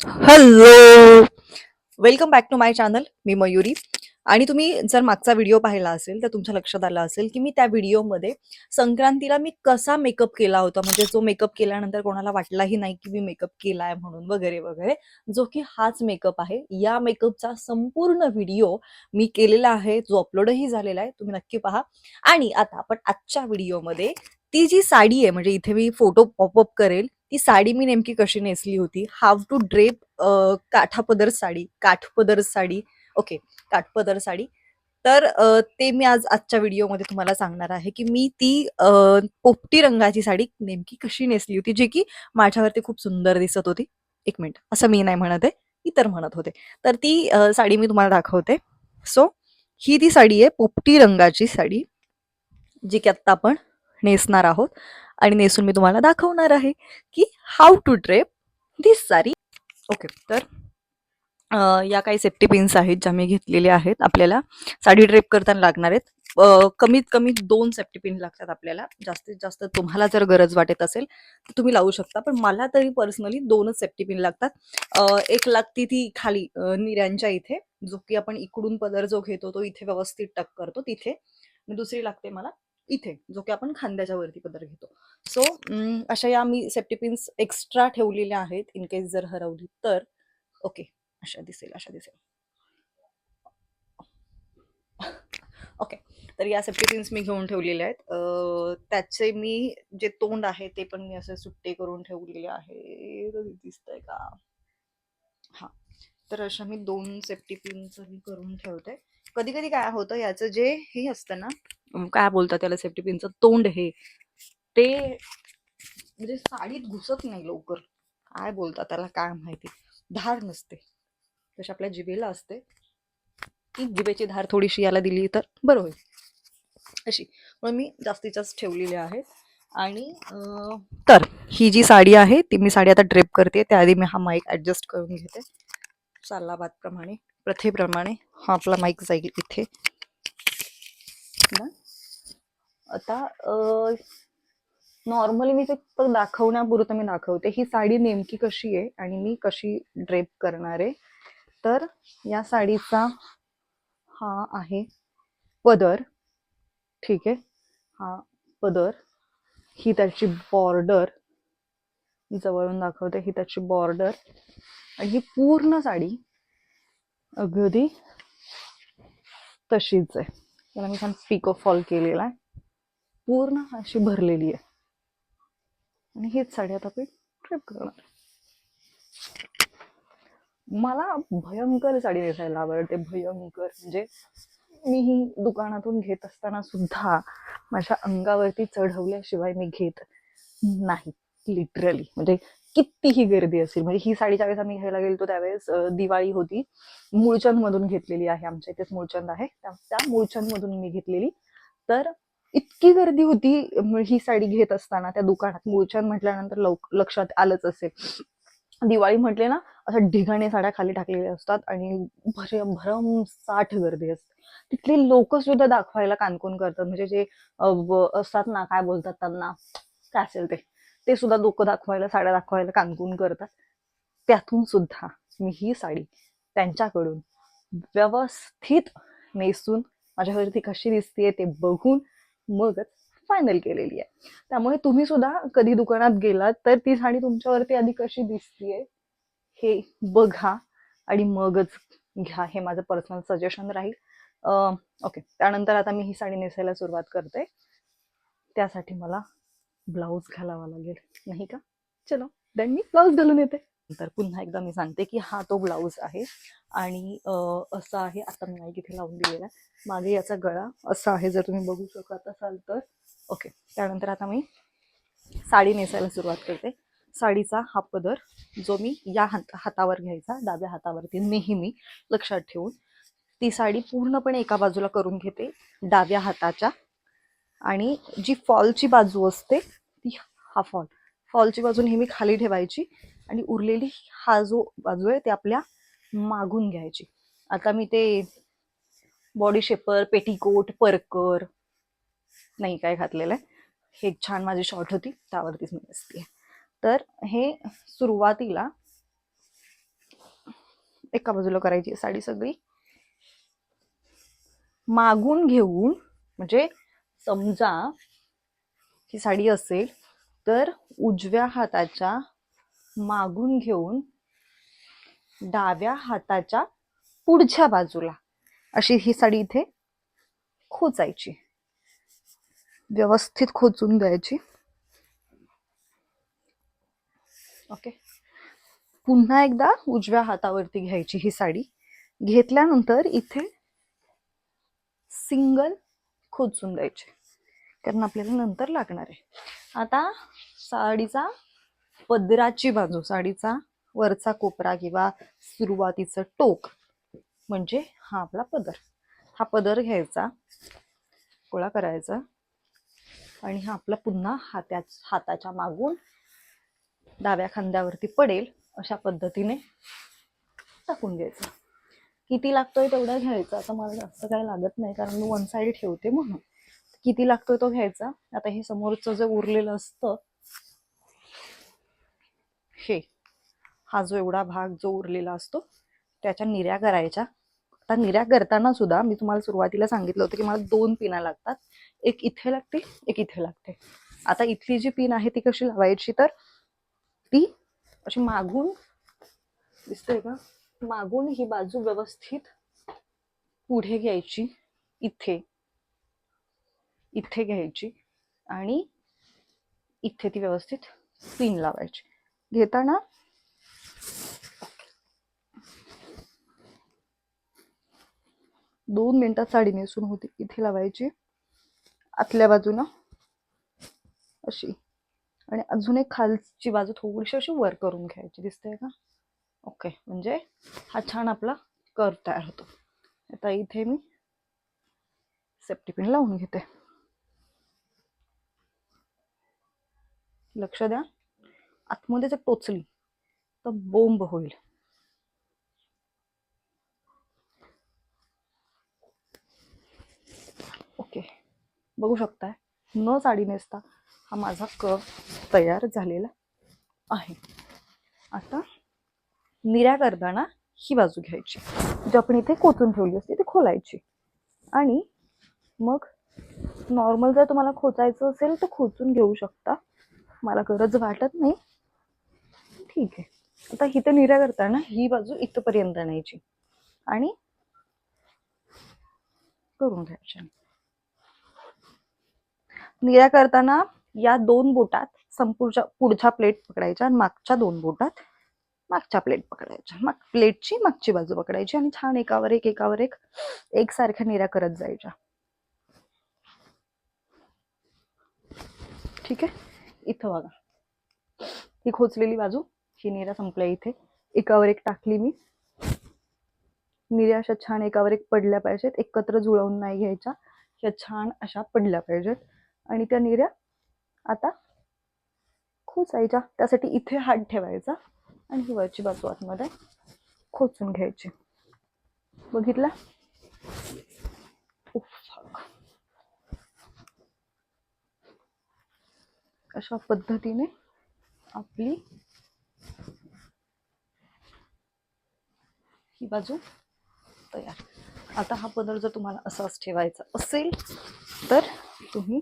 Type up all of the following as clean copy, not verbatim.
Hello, welcome back to my channel. मी मयुरी. आणि तुम्ही जर मागचा व्हिडिओ पाहिला असेल तर तुमच्या लक्षात आलं असेल की मी त्या व्हिडिओमध्ये संक्रांतीला मी कसा मेकअप केला होता, म्हणजे जो मेकअप केल्यानंतर कोणाला वाटलाही नाही की मी मेकअप केलाय म्हणून वगैरे वगैरे, जो की हाच मेकअप आहे. या मेकअपचा संपूर्ण व्हिडिओ मी केलेला आहे, जो अपलोडही झालेला आहे, तुम्ही नक्की पहा. आणि आता आपण आजच्या व्हिडिओमध्ये ती जी साडी आहे, म्हणजे इथे मी फोटो पॉपअप करेल, ती साडी मी नेमकी कशी नेसली होती, how to drape Kathpadar sari. Okay, Kathpadar sari. तर ते मी आजच्या व्हिडिओमध्ये तुम्हाला सांगणार आहे की मी ती पोपटी रंगाची साडी नेमकी कशी नेसली होती, जी की माझ्यावरती खूप सुंदर दिसत होती. एक मिनिट, असं मी नाही म्हणत आहे, इतर म्हणत होते. तर ती साडी मी तुम्हाला दाखवते. सो ही ती साडी आहे, पोपटी रंगाची साडी, जी की आत्ता आपण नेसणार आहोत. आणि नेसून मी तुम्हाला दाखवणार आहे की how to drape this sari. Okay, तर या काही सेफ्टी पिन्स आहेत ज्या मी घेतलेल्या आहेत. आपल्याला साडी ड्रेप करताना लागणार आहेत. कमीत कमी 2 सेफ्टी पिन लागतात आपल्याला. जास्तीत जास्त तुम्हाला जर गरज वाटत असेल तर तुम्ही लावू शकता, पण मला तरी पर्सनली 2च सेफ्टी पिन लागतात. एक लागती ती खाली निऱ्यांच्या इथे, जो की आपण इकडून पदर जो घेतो तो इथे व्यवस्थित टक करतो तिथे. आणि दुसरी लागते मला इथे, जो की आपण खांद्याच्या वरती पदर घेतो. सो अशा या मी सेफ्टी पिन्स एक्स्ट्रा ठेवलेल्या आहेत, इन केस जर हरवली तर. ओके, अशा दिसेल, अशा दिसेल. ओके, तर या सेफ्टी पिन्स मी घेऊन ठेवलेले आहेत. त्याचे मी जे तोंड आहे ते पण मी असे सुट्टे करून ठेवलेले आहे. दिसतंय का? हा. तर अशा मी 2 सेफ्टी पिन्स मी करून ठेवते. कधी कधी काय होतं, याचं जे हे असतं ना, काय बोलतात त्याला, सेफ्टी पिनचं तोंड, हे ते म्हणजे साडीत घुसत नाही लवकर. काय बोलतात त्याला काय माहिती, धार नसते. तशी आपल्या जिभेला असते, ती जिभेची धार थोडीशी याला दिली तर बरं होईल अशी. म्हणून मी जास्तीत जास्त ठेवलेली आहे. आणि तर ही जी साडी आहे ती मी साडी आता ड्रेप करते. त्याआधी मी हा माईक ऍडजस्ट करून घेते. सालाबाद प्रमाणे, प्रथेप्रमाणे हा आपला माईक जाईल इथे ना. आता नॉर्मली मी फक्त दाखवण्यापुरतं मी दाखवते ही साडी नेमकी कशी आहे आणि मी कशी ड्रेप करणार आहे. तर या साडीचा हा आहे पदर. ठीक आहे, हा पदर, ही त्याची बॉर्डर, जवळून दाखवते, ही त्याची बॉर्डर. आणि ही पूर्ण साडी अगदी तशीच आहे. त्याला मी छान पिको फॉल केलेला आहे, पूर्ण अशी भरलेली आहे. आणि हीच साडी आता मी ड्रेप करणार. मला भयंकर साडी नेसायला आवडते, भयंकर. म्हणजे मी ही दुकानातून घेत असताना सुद्धा माझ्या अंगावरती चढवल्याशिवाय मी घेत नाही, लिटरली. म्हणजे कितीही गर्दी असेल, म्हणजे ही साडी ज्यावेळेस आम्ही घ्यायला गेलो त्यावेळेस दिवाळी होती. मूळचंद मधून घेतलेली आहे, आमच्या इथेच मूळचंद आहे, त्या मूळचंद मधून मी घेतलेली. तर इतकी गर्दी होती ही साडी घेत असताना त्या दुकानात. मूळचंद म्हटल्यानंतर लक्षात आलंच असेल, दिवाळी म्हटले ना, अशा ढिगाणे साड्या खाली टाकलेल्या असतात आणि भरमसाठ गर्दी असते. तिथले लोक सुद्धा दाखवायला कानकोन करतात, म्हणजे जे असतात ना, काय बोलतात त्यांना, काय असेल ते सुद्धा लोक दाखवायला, साड्या दाखवायला कानकोन करतात. त्यातून सुद्धा मी ही साडी त्यांच्याकडून व्यवस्थित नेसून माझ्यावरती कशी दिसतीये ते बघून मगच फायनल केलेली आहे. त्यामुळे तुम्ही सुद्धा कधी दुकानात गेलात तर ती साडी तुमच्यावरती आधी कशी दिसतीये हे बघा आणि मगच घ्या, हे माझं पर्सनल सजेशन राहील. ओके, त्यानंतर आता मी ही साडी नेसायला सुरुवात करते. त्यासाठी मला ब्लाऊज घालावा लागेल, नाही का? चलो देन मी ब्लाऊज घालून येते. तर पुन्हा एकदा मी सांगते की हा तो ब्लाऊज आहे. आणि असा आहे, आता मी माईक इथे लावून दिलेला आहे. मागे याचा गळा असा आहे, जर तुम्ही बघू शकत असाल तर. ओके, त्यानंतर आता मी साडी नेसायला सुरुवात करते. साडीचा हा पदर जो मी या हातावर घ्यायचा, डाव्या हातावरती नेहमी लक्षात ठेवून ती साडी पूर्णपणे एका बाजूला करून घेते, डाव्या हाताच्या. आणि जी फॉलची बाजू असते ती, हा फॉलची बाजू नेहमी खाली ठेवायची आणि उरलेली हा जो बाजू आहे ते आपल्या मागून घ्यायची. आता मी ते बॉडी शेपर, पेटीकोट, परकर नाही काय घातलेलं आहे. हे एक छान माझी शॉर्ट होती, त्यावरतीच मी नेसते. तर हे सुरुवातीला एका बाजूला करायची साडी सगळी. मागून घेऊन, म्हणजे समजा ही साडी असेल तर उजव्या हाताच्या मागून घेऊन डाव्या हाताच्या पुढच्या बाजूला अशी ही साडी इथे खोचायची, व्यवस्थित खोचून द्यायची. ओके. पुन्हा एकदा उजव्या हातावरती घ्यायची ही साडी. घेतल्यानंतर इथे सिंगल खोचून द्यायचे, कारण आपल्याला नंतर लागणार आहे. आता साडीचा पदराची बाजू, साडीचा वरचा कोपरा किंवा सुरुवातीचं टोक म्हणजे हा आपला पदर. हा पदर घ्यायचा, गोळा करायचा आणि हा आपला पुन्हा हाताच्या मागून डाव्या खांद्यावरती पडेल अशा पद्धतीने टाकून घ्यायचा. किती लागतोय तेवढा घ्यायचा. आता मला जास्त काय लागत नाही कारण मी वन साइड ठेवते म्हणून. किती लागतोय तो घ्यायचा. आता हे समोरचं जे उरलेलं असतं, हे हा जो एवढा भाग जो उरलेला असतो त्याच्या निऱ्या करायच्या. आता निऱ्या करताना सुद्धा मी तुम्हाला सुरुवातीला सांगितलं होतं की मला 2 पिना लागतात. एक इथे लागते, एक इथे लागते. आता इथली जी पिन आहे ती कशी लावायची, तर ती अशी मागून, दिसतंय का, मागून ही बाजू व्यवस्थित पुढे घ्यायची, इथे इथे घ्यायची आणि इथे ती व्यवस्थित पिन लावायची. घेताना 2 मिनिटात साडी नेसून होती. इथे लावायची आतल्या बाजूला अशी, आणि अजून एक खालची बाजू थोडीशी अशी वर करून घ्यायची. दिसतंय का? ओके. म्हणजे हा छान आपला कर्व तयार होतो. आता इथे मी सेफ्टी पिन लावून घेते. लक्ष द्या, आतमध्ये जर टोचली तर बोंब होईल. ओके, बघू शकताय न साडी नेसता हा माझा कर्व तयार झालेला आहे. आता निऱ्या करताना ही बाजू घ्यायची, जी आपण इथे कोचून ठेवली असते ती खोलायची, आणि मग नॉर्मल जर तुम्हाला खोचायचं असेल तर खोचून घेऊ शकता, मला गरज वाटत नाही. ठीक आहे. आता इथे निऱ्या करताना ही बाजू इथपर्यंत आणायची आणि करून घ्यायच्या. निऱ्या करताना या 2 बोटात पुढच्या प्लेट पकडायच्या आणि मागच्या 2 बोटात मागच्या प्लेट पकडायच्या. मग प्लेटची मागची बाजू पकडायची आणि छान एकावर एक एकसारख्या निऱ्या करत जायच्या. ठीक आहे. इथं बघा, ही खोचलेली बाजू, ही निऱ्या संपल्या. इथे एकावर एक टाकली मी. निऱ्या अशा छान एकावर एक पडल्या पाहिजेत, एकत्र जुळवून नाही घ्यायच्या. ह्या छान अशा पडल्या पाहिजेत आणि त्या निऱ्या आता खोचायच्या. त्यासाठी इथे हात ठेवायचा आणि ही वरची बाजू आतमध्ये खोचून घ्यायची. बघितलं? अशा पद्धतीने आपली ही बाजू तयार. आता हा पदर जर तुम्हाला असाच ठेवायचा असेल तर तुम्ही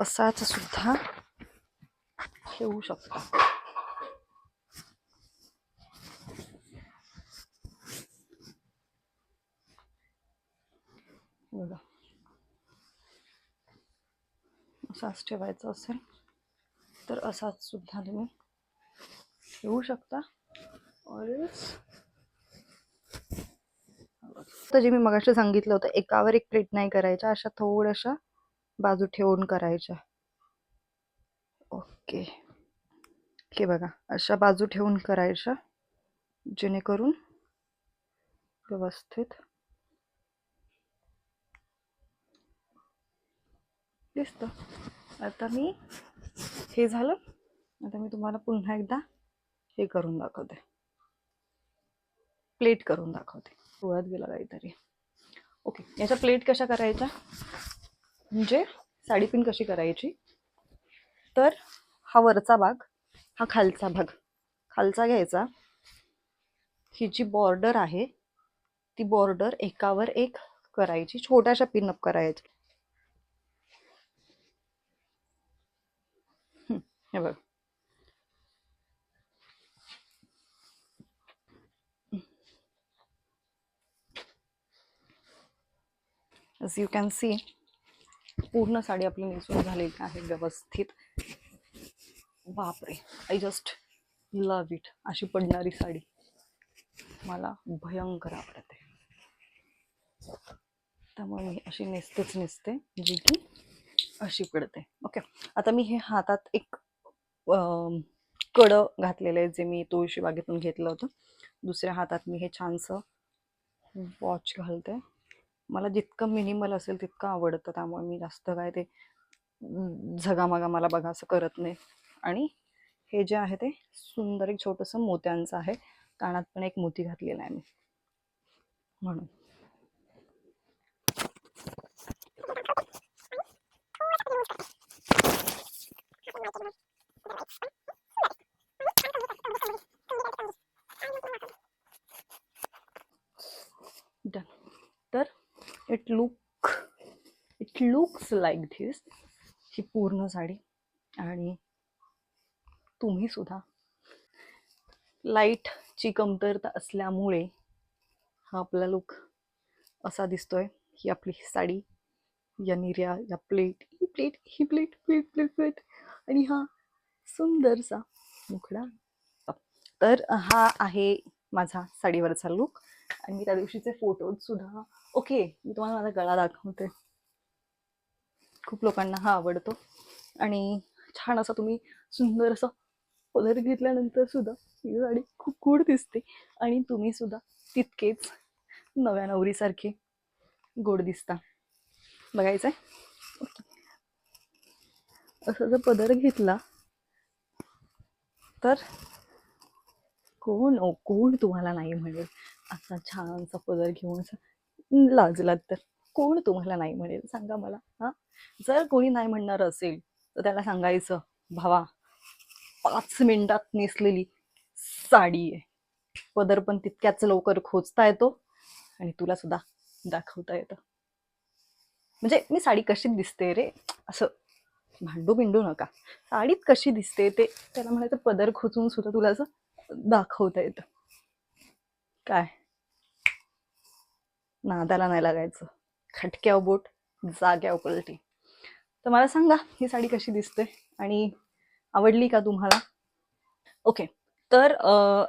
असाच सुद्धा ठेवू शकता. बघा, असाच ठेवायचा असेल तर असाच सुद्धा तुम्ही ठेवू शकता. तर जे मी मगाशी सांगितलं होतं, एकावर एक प्लेट नाही करायच्या, अशा थोड्याशा बाजू ठेवून करायच्या. ओके. हे बघा, अशा बाजू ठेवून करायच्या जेणेकरून व्यवस्थित दिसतं. आता मी हे झालं. आता मी तुम्हाला पुन्हा एकदा हे करून दाखवते, प्लेट करून दाखवते. डोळ्यात गेला काहीतरी. ओके. याच्या प्लेट कशा करायच्या, म्हणजे साडी पिन कशी करायची, तर हा वरचा भाग, हा खालचा भाग, खालचा घ्यायचा, ही जी बॉर्डर आहे ती बॉर्डर एकावर एक करायची, छोट्याशा पिनअप करायच्या. हे बघ. ॲज यू कॅन सी पूर्ण साडी आपली नेसून झालेली आहे व्यवस्थित. बापरे, आय जस्ट लव्ह इट. अशी पडणारी साडी मला भयंकर आवडते, त्यामुळे मी अशी नेसते जी की अशी पडते. ओके, आता मी हे हातात एक कडं घातलेलं आहे जे मी तुळशी बागेतून घेतलं होतं. दुसऱ्या हातात मी हे छानसं वॉच घालते. मला जितकं मिनिमल असेल तितकं आवडतं, त्यामुळे मी जास्त काय ते झगामागा मला बघा असं करत नाही. आणि हे जे आहे ते सुंदर एक छोटंसं मोत्यांचं आहे, कानात पण एक मोती घातलेला आहे मी म्हणून. डन. तर इट लुक्स लाईक धिस, ही पूर्ण साडी. आणि तुम्ही सुद्धा, लाईटची कमतरता असल्यामुळे हा आपला लुक असा दिसतोय. ही आपली साडी, या निर्या, या प्लेट, ही प्लेट आणि हा सुंदरसा मुखडा. तर हा आहे माझा साडीवरचा लुक. आणि मी त्या दिवशीचे फोटोज सुद्धा, ओके, मी तुम्हाला माझा गळा दाखवते. खूप लोकांना हा आवडतो आणि छान असा तुम्ही सुंदर असं पदर घेतल्यानंतर सुद्धा ही साडी खूप गोड दिसते. आणि तुम्ही सुद्धा तितकेच नव्या नवरीसारखे गोड दिसता. बघायचंय असं जर पदर घेतला तर कोण तुम्हाला नाही म्हणेल. असा छानसा पदर घेऊन लाजलात तर कोण तुम्हाला नाही म्हणेल सांगा मला. हा, जर कोणी नाही म्हणणार असेल तर त्याला सांगायचं, भावा 5 मिनिटात नेसलेली साडी आहे, पदर पण तितक्याच लवकर खोचता येतो आणि तुला सुद्धा दाखवता येतं. म्हणजे मी साडी कशी दिसते रे असं भांडू बिंडू नका. साडीत कशी दिसते ते त्याला म्हणायचं, पदर खोचून सुद्धा तुला असं दाखवता येतं. काय नादाला नाही लागायचं. खटक्यावर बोट, जाग्यावर पलटी. तर मला सांगा ही साडी कशी दिसते आणि आवडली का तुम्हाला. ओके, तर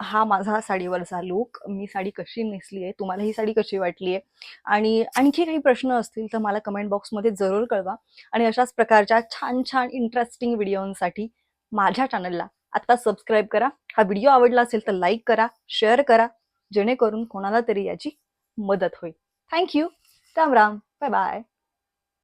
हा माझा साडीवरचा लुक. मी साडी कशी नेसली आहे, तुम्हाला ही साडी कशी वाटली आहे, आणि आणखी काही प्रश्न असतील तर मला कमेंट बॉक्समध्ये जरूर कळवा. आणि अशाच प्रकारच्या छान छान इंटरेस्टिंग व्हिडिओंसाठी माझ्या चॅनलला आता सबस्क्राईब करा. हा व्हिडिओ आवडला असेल तर लाईक करा, शेअर करा, जेणेकरून कोणाला तरी याची मदत होईल. Thank you. Ram Ram. Bye bye.